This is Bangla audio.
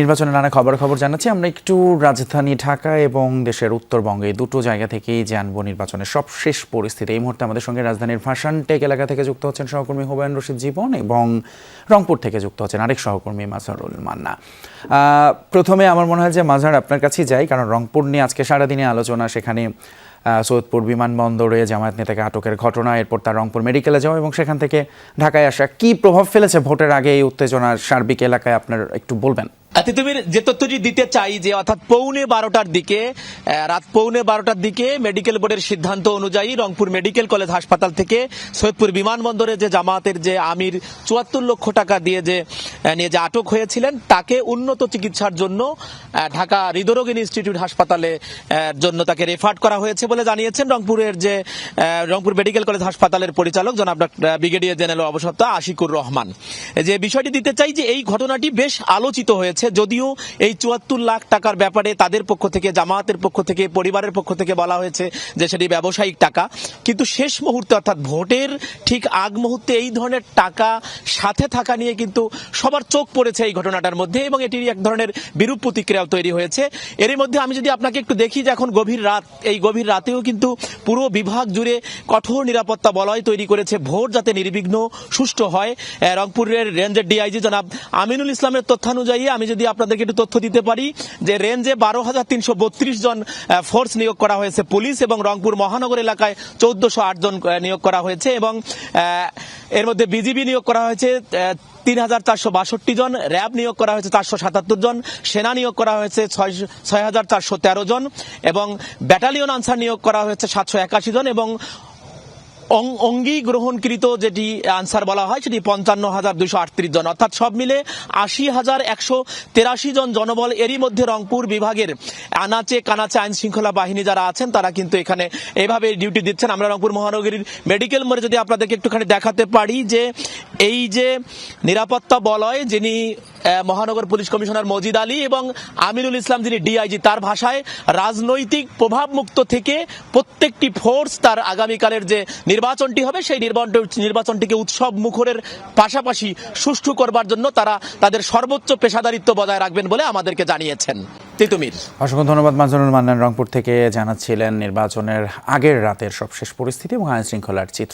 নির্বাচনের নানা খবর জানাচ্ছি। আমরা একটু রাজধানী ঢাকা এবং দেশের উত্তরবঙ্গে দুটো জায়গা থেকেই জানবো নির্বাচনের সবশেষ পরিস্থিতি। এই মুহূর্তে আমাদের সঙ্গে রাজধানীর ভাসানটেক এলাকা থেকে যুক্ত হচ্ছেন সহকর্মী হুমায়ুন রশিদ জীবন এবং রংপুর থেকে যুক্ত হচ্ছেন আরেক সহকর্মী মাজহারুল মান্না। প্রথমে আমার মনে হয় যে মাজহার আপনার কাছেই যাই, কারণ রংপুর নিয়ে আজকে সারাদিনে আলোচনা। সেখানে সৈয়দপুর বিমানবন্দরে জামায়াত নেতাকে আটকের ঘটনা, এরপর তার রংপুর মেডিকেলে যাওয়া এবং সেখান থেকে ঢাকায় আসা, কি প্রভাব ফেলেছে ভোটের আগে এই উত্তেজনা সার্বিক এলাকায়, আপনার একটু বলবেন। তিতুমির, যে তথ্যটি দিতে চাই যে অর্থাৎ রাত পৌনে 12টার দিকে মেডিকেল বোর্ডের সিদ্ধান্ত অনুযায়ী রংপুর মেডিকেল কলেজ হাসপাতাল থেকে সৈয়দপুর বিমানবন্দরে যে জামায়াতের যে আমির 74 লক্ষ টাকা দিয়ে নিয়ে যে আটক হয়েছিলেন তাকে উন্নত চিকিৎসার জন্য ঢাকা হৃদরোগ ইনস্টিটিউট হাসপাতালে জন্য তাকে রেফার করা হয়েছে বলে জানিয়েছেন রংপুর মেডিকেল কলেজ হাসপাতালের পরিচালক জনাব ব্রিগেডিয়ার জেনারেল অবসরপ্রাপ্ত আশিকুর রহমান। যে বিষয়টি দিতে চাই যে এই ঘটনাটি বেশ আলোচিত হয়েছে, যদিও এই 74 লাখ টাকার ব্যাপারে তাদের পক্ষ থেকে, জামায়াতের পক্ষ থেকে, পরিবারের পক্ষ থেকে বলা হয়েছে যে সেটি ব্যবসায়িক টাকা, কিন্তু শেষ মুহূর্তে অর্থাৎ ভোটের ঠিক আগ মুহূর্তে এই ধরনের টাকা সাথে থাকা নিয়ে কিন্তু সবার চোখ পড়েছে এই ঘটনাটার মধ্যে এবং এটির এক ধরনের বিরূপ প্রতিক্রিয়াও তৈরি হয়েছে। এরই মধ্যে আমি যদি আপনাকে একটু দেখি যে এখন গভীর রাত, এই গভীর রাতেও কিন্তু পুরো বিভাগ জুড়ে কঠোর নিরাপত্তা বলয় তৈরি করেছে ভোট যাতে নির্বিঘ্ন সুষ্ঠু হয়। রংপুরের রেঞ্জের ডিআইজি জনাব আমিনুল ইসলামের তথ্যানুযায়ী আমি যদি আপনাদেরকে একটু তথ্য দিতে পারি যে রেঞ্জে 12,332 জন ফোর্স নিয়োগ করা হয়েছে পুলিশ, এবং রংপুর মহানগর এলাকায় 1408 জন নিয়োগ করা হয়েছে, এবং এর মধ্যে বিজিবি নিয়োগ করা হয়েছে 3,462 জন, র্যাব নিয়োগ করা হয়েছে 477 জন, সেনা নিয়োগ করা হয়েছে 6,413 জন, এবং ব্যাটালিয়ন আনসার নিয়োগ করা হয়েছে 781 জন, এবং অঙ্গী গ্রহণকৃত যেটি আনসার বলা হয় সেটি 55,238 জন, অর্থাৎ সব মিলে 80,183 জন জনবল। এরই মধ্যে রংপুর বিভাগের আনাচে কানাচে আইন শৃঙ্খলা বাহিনী যারা আছেন তারা কিন্তু এখানে এইভাবে ডিউটি দিচ্ছেন। আমরা রংপুর মহানগরীর মেডিকেল মোড়ে যদি আপনাদেরকে একটুখানি দেখাতে পারি যে এই যে নিরাপত্তা বলয়, যিনি মহানগর পুলিশ কমিশনার মজিদ আলী এবং আমিনুল ইসলাম যিনি ডিআইজি, তার ভাষায় রাজনৈতিক প্রভাব মুক্ত থেকে প্রত্যেকটি ফোর্স তার আগামীকালের যে নির্বাচনটি হবে সেই নির্বাচনটিকে উৎসব মুখরের পাশাপাশি সুষ্ঠু করবার জন্য তারা তাদের সর্বোচ্চ পেশাদারিত্ব বজায় রাখবেন বলে আমাদেরকে জানিয়েছেন। তিতুমির, অসংখ্য ধন্যবাদ। মাজহারুল মান্নান রংপুর থেকে জানাচ্ছিলেন নির্বাচনের আগের রাতের সবশেষ পরিস্থিতি এবং আইন শৃঙ্খলার চিত্র।